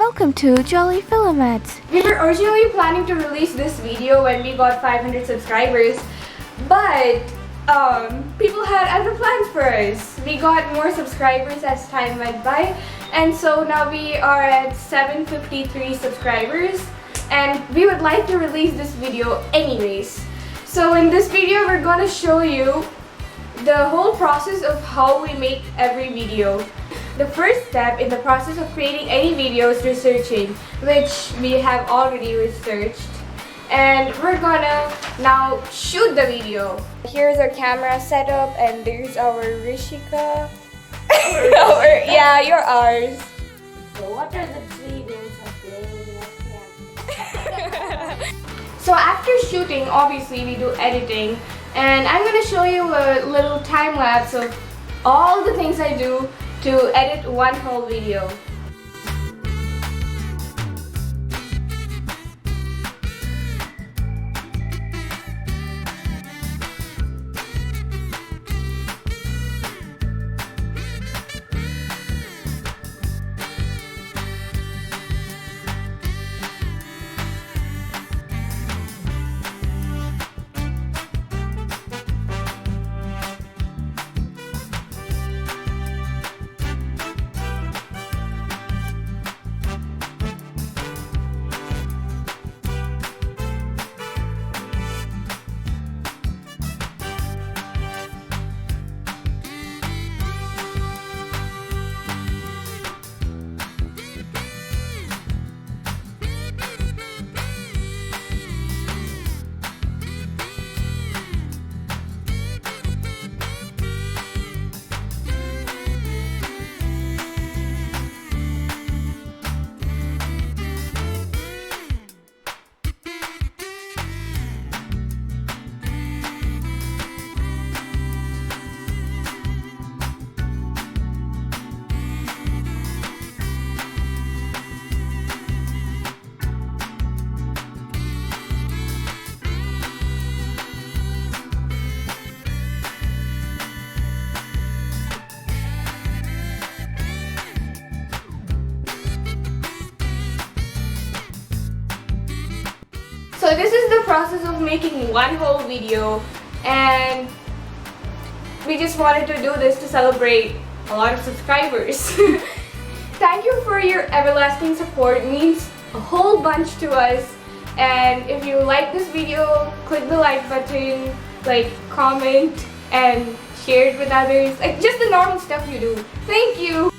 welcome to Jolly Filamats. We were originally planning to release this video when we got 500 subscribers, but people had other plans for us. We got more subscribers as time went by, and so now we are at 753 subscribers, and we would like to release this video anyways. So in this video, we're gonna show you the whole process of how we make every video. The first step in the process of creating any video is researching, which we have already researched. And we're gonna now shoot the video. Here's our camera setup, and there's our Rishika. Yeah, you're ours. So what are the three rules of playing webcam? So after shooting, obviously we do editing, and I'm gonna show you a little time lapse of all the things I do to edit one whole video. So this is the process of making one whole video, and we just wanted to do this to celebrate a lot of subscribers. Thank you for your everlasting support. It means a whole bunch to us, and if you like this video, click the like button, like, comment, and share it with others, like just the normal stuff you do. Thank you!